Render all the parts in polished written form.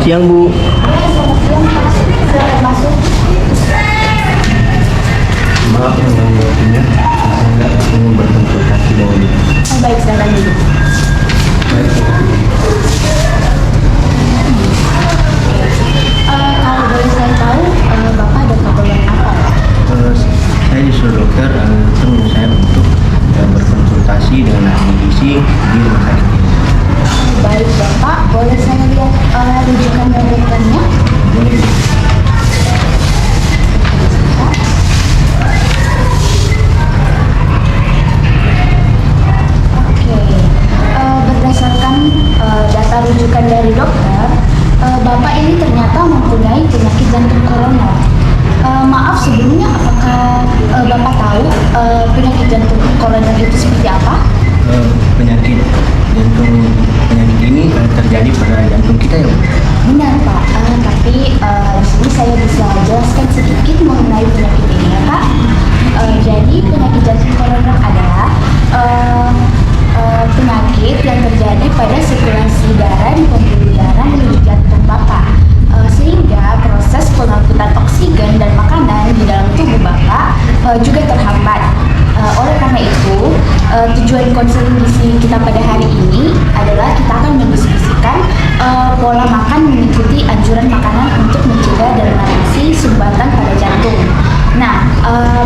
siang, Bu. Selamat siang, Pak. Silakan masuk. Maaf yang waktunya, saya nggak ingin berkonsultasi dahulu. Oh, baik, silakan duduk. Kalau boleh saya tahu, Bapak ada keperluan apa, Pak? Saya disuruh dokter menyuruh saya untuk berkonsultasi dengan ahli gizi di rumah sakit ini. Baik, Bapak. Boleh saya lihat rujukan dan dokternya? Boleh, Bu? Oke. Berdasarkan data rujukan dari dokter, Bapak ini ternyata mempunyai penyakit jantung koroner. Maaf sebelumnya, apakah Bapak tahu penyakit jantung koroner itu seperti apa? Penyakit penyakit ini terjadi pada jantung kita ya, Bu? Benar, Pak. Tapi di sini saya bisa jelaskan sedikit mengenai penyakit ini ya, Pak. Jadi penyakit jantung koroner adalah penyakit yang terjadi pada sirkulasi darah di pembuluh darah menuju jantung Bapak, sehingga proses pengangkutan oksigen dan makanan di dalam tubuh Bapak juga terhambat. Oleh karena itu, tujuan konseling gizi kita pada hari ini adalah kita akan mendiskusikan pola makan mengikuti anjuran makanan untuk mencegah degradasi sumbatan pada jantung. Nah,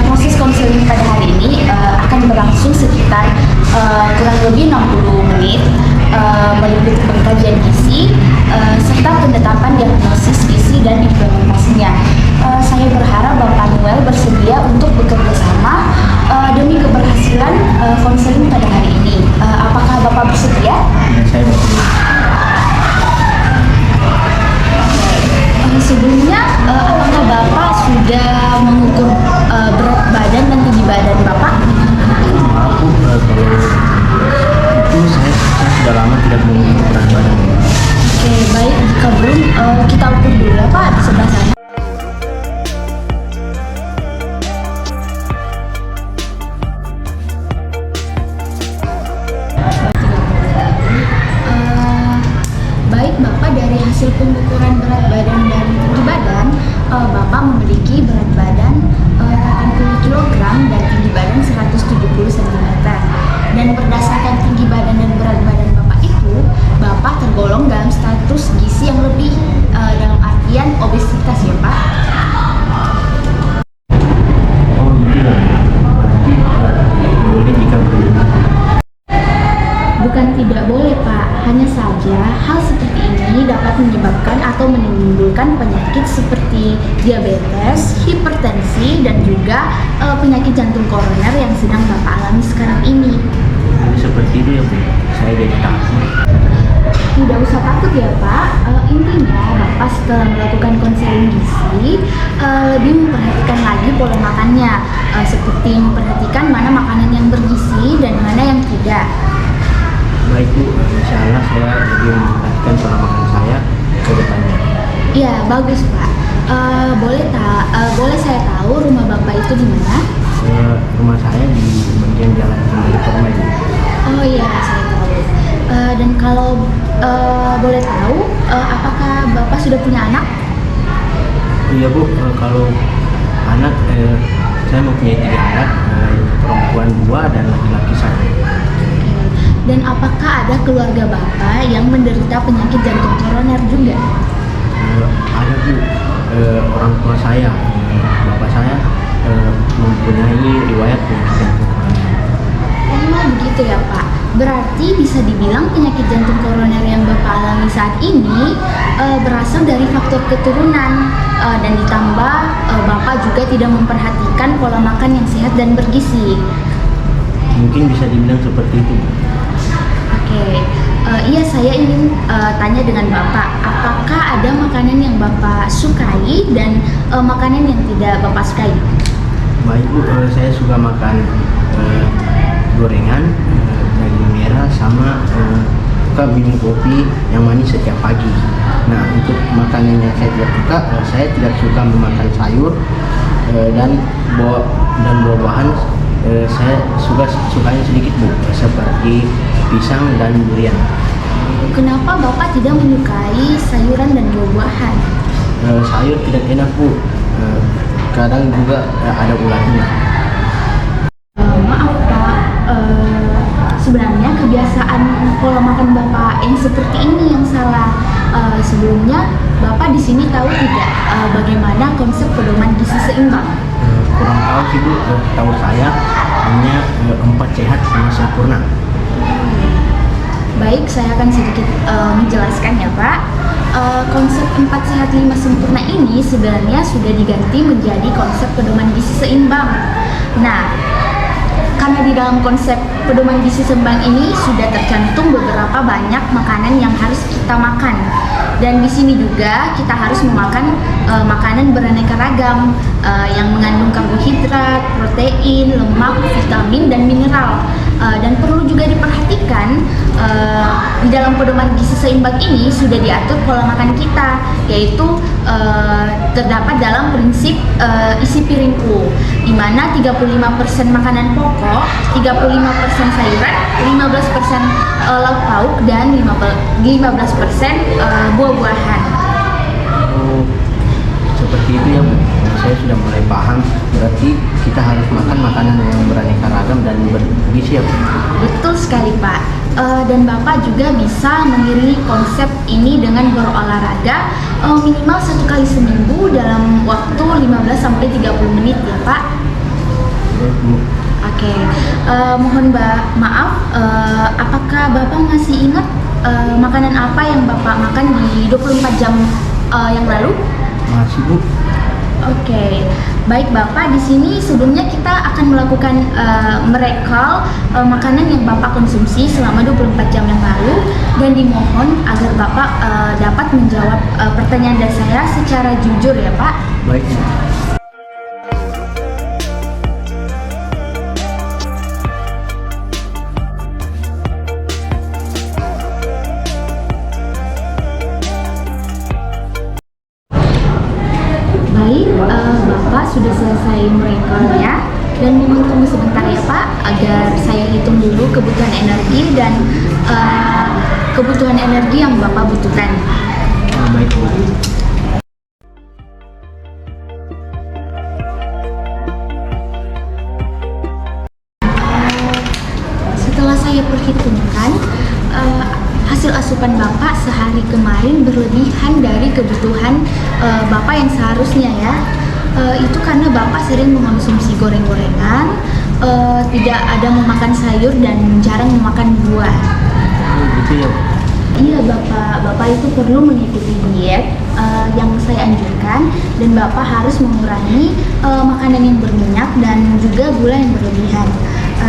proses konseling pada hari ini akan berlangsung sekitar kurang lebih 60 menit, meliputi pengkajian gizi serta penetapan diagnosis gizi dan implementasinya. Saya berharap Bapak Noel bersedia untuk bekerja sama demi keberhasilan konseling pada hari ini. Apakah Bapak bersedia? Saya bersedia. Sebelumnya, apakah Bapak sudah mengukur berat badan dan tinggi badan Bapak? Maaf, Bu, kalau itu saya sudah lama tidak mengukur berat badan. Oke, baik. Jika belum, kita ukur dulu ya Pak di sebelah sana. Baik Bapak, dari hasil pengukuran berat badan dan tinggi badan, Bapak memiliki berat badan 80 kg dan tinggi badan 170 cm. Dan berdasarkan tinggi badan dan berat badan Bapak itu, Bapak tergolong dalam status gizi yang lebih, dalam artian obesitas ya Pak. Oh iya, berarti boleh jika begitu. Bukan tidak boleh Pak, hanya saja hal seperti ini dapat menyebabkan atau menimbulkan penyakit seperti diabetes, hipertensi, dan juga penyakit jantung koroner yang sedang Bapak alami sekarang ini. Jadi seperti itu ya, Bu. Saya jadi takut. Tidak usah takut ya Pak, intinya Bapak setelah melakukan konseling gizi lebih memperhatikan lagi pola makannya, seperti memperhatikan mana makanan yang bergizi dan mana yang tidak. Baik, Bu, insya Allah saya lebih memperhatikan pola makan saya ke depannya. Iya, bagus Pak. Boleh saya tahu rumah Bapak itu di mana? Rumah saya di bagian jalan kembali Permai, Bu. Oh iya, saya tahu. Dan kalau boleh tahu, apakah Bapak sudah punya anak? Iya, Bu, kalau anak, saya mempunyai 3 anak, perempuan 2 dan laki-laki 1. Dan apakah ada keluarga Bapak yang menderita penyakit jantung koroner juga? Ada, Bu, orang tua saya, bapak saya mempunyai riwayat penyakit jantung koroner. Oh begitu ya Pak. Berarti bisa dibilang penyakit jantung koroner yang Bapak alami saat ini berasal dari faktor keturunan, dan ditambah Bapak juga tidak memperhatikan pola makan yang sehat dan bergizi. Mungkin bisa dibilang seperti itu, Bu. Oke, iya saya ingin tanya dengan Bapak, apakah ada makanan yang Bapak sukai dan makanan yang tidak Bapak sukai? Baik, Bu, saya suka makan gorengan, daging merah, sama suka minum kopi yang manis setiap pagi. Nah, untuk makanan yang saya tidak suka, saya tidak suka memakan sayur dan buah-buahan. Saya sukanya sedikit, Bu, seperti pisang dan durian. kenapa Bapak tidak menyukai sayuran dan buah-buahan? Sayur tidak enak Bu, kadang juga ada ulatnya. Maaf Pak, sebenarnya kebiasaan pola makan Bapak yang seperti ini yang salah. Sebelumnya Bapak di sini tahu tidak bagaimana konsep pedoman gizi seimbang? Kurang tahu sih Bu, tahu saya hanya 4 sehat 5 sempurna. Baik, saya akan sedikit menjelaskan ya Pak. Konsep 4 sehat 5 sempurna ini sebenarnya sudah diganti menjadi konsep pedoman gizi seimbang. Nah, karena di dalam konsep pedoman gizi seimbang ini sudah tercantum beberapa banyak makanan yang harus kita makan. Dan di sini juga kita harus memakan makanan beraneka ragam yang mengandung karbohidrat, protein, lemak, vitamin, dan mineral. Dan perlu juga diperhatikan di dalam pedoman gizi seimbang ini sudah diatur pola makan kita, yaitu terdapat dalam prinsip isi piringku, di mana 35% makanan pokok, 35% sayuran, 15% lauk pauk, dan 15% buah-buahan. Oh, seperti itu ya Bu. Saya sudah mulai paham, berarti kita harus makan makanan yang beraneka ragam dan bergizi ya Bu. Betul sekali Pak. Dan Bapak juga bisa mengiringi konsep ini dengan berolahraga minimal 1 kali seminggu dalam waktu 15-30 menit ya Pak. Baik Bu. Oke, mohon maaf, apakah Bapak masih ingat makanan apa yang Bapak makan di 24 jam yang lalu? Masih Bu. Oke, baik Bapak, di sini sebelumnya kita akan melakukan merekal makanan yang Bapak konsumsi selama 24 jam yang lalu, dan dimohon agar Bapak dapat menjawab pertanyaan dari saya secara jujur ya Pak. Baik Bu. Baik, Bapak sudah selesai merekalnya, dan mohon tunggu sebentar ya Pak agar saya hitung dulu kebutuhan energi dan kebutuhan energi yang Bapak butuhkan. Baik Bu. Setelah saya perhitungkan, hasil asupan Bapak sehari kemarin berlebihan dari kebutuhan Bapak yang seharusnya ya. Itu karena Bapak sering mengonsumsi goreng-gorengan, tidak ada memakan sayur, dan jarang memakan buah. Oh gitu ya Bu. Iya Bapak itu perlu mengikuti diet yang saya anjurkan, dan Bapak harus mengurangi makanan yang berminyak dan juga gula yang berlebihan.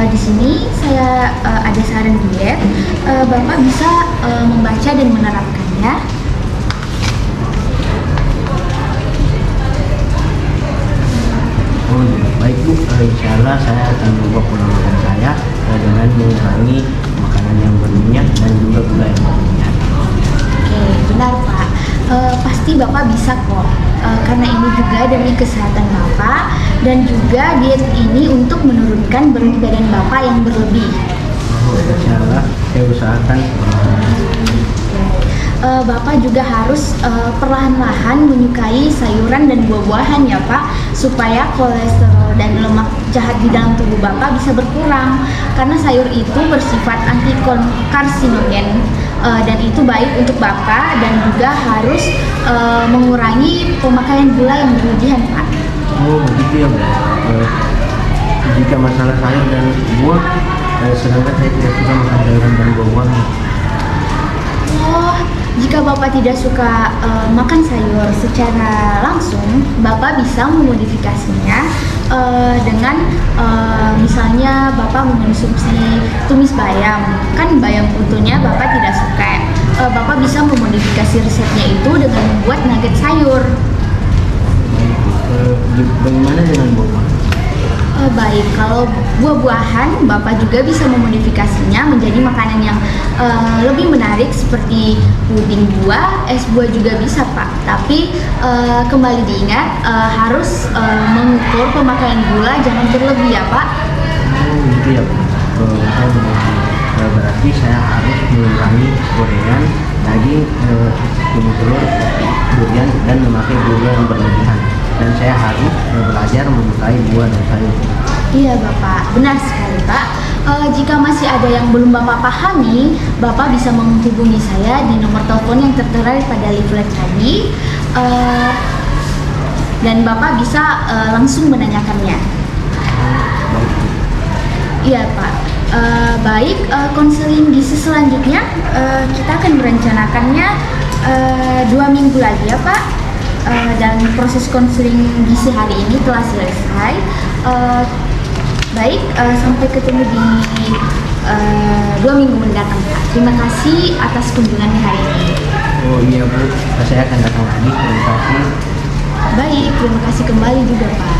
Di sini saya ada saran diet, Bapak bisa membaca dan menerapkannya. Oh baik Bu, insya Allah saya akan mengubah pola makan saya dengan mengurangi makanan yang berminyak dan juga gula yang berminyak. Oke, benar Pak. Pasti Bapak bisa kok, karena ini juga demi kesehatan Bapak, dan juga diet ini untuk menurunkan berat badan Bapak yang berlebih. Oh, insya Allah saya usahakan. Bapak juga harus perlahan-lahan menyukai sayuran dan buah-buahan ya Pak, supaya kolesterol dan lemak jahat di dalam tubuh Bapak bisa berkurang, karena sayur itu bersifat antikarsinogen, dan itu baik untuk Bapak, dan juga harus mengurangi pemakaian gula yang berlebihan Pak. Oh begitu ya Bu. Jika masalah sayur dan buah, sedangkan saya tidak suka makan sayuran dan buah-buahan. Oh, jika Bapak tidak suka makan sayur secara langsung, Bapak bisa memodifikasinya dengan misalnya Bapak mengonsumsi tumis bayam. Kan bayam utuhnya Bapak tidak suka. Bapak bisa memodifikasi resepnya itu dengan membuat nugget sayur. Bagaimana dengan buah? Baik, kalau buah-buahan Bapak juga bisa memodifikasinya menjadi makanan yang lebih menarik seperti puding buah, es buah juga bisa Pak. Tapi kembali diingat, harus mengukur pemakaian gula, jangan berlebih ya Pak. Oh gitu ya Bu. Saya benar. berarti saya harus mengurangi gorengan, daging, kuning telur, durian, dan memakai gula yang berlebihan. Dan saya harus belajar menyukai buah dan sayur. Iya Bapak, benar sekali Pak. Jika masih ada yang belum Bapak pahami, Bapak bisa menghubungi saya di nomor telepon yang tertera pada leaflet tadi. Dan Bapak bisa langsung menanyakannya. Iya Pak. Baik, konseling gizi selanjutnya kita akan merencanakannya 2 minggu lagi ya Pak. Dan proses konseling gizi hari ini telah selesai. Baik, sampai ketemu di 2 minggu mendatang Pak. Terima kasih atas kunjungannya hari ini. Oh iya Bu, saya akan datang lagi. Terima kasih. Baik, terima kasih kembali juga Pak.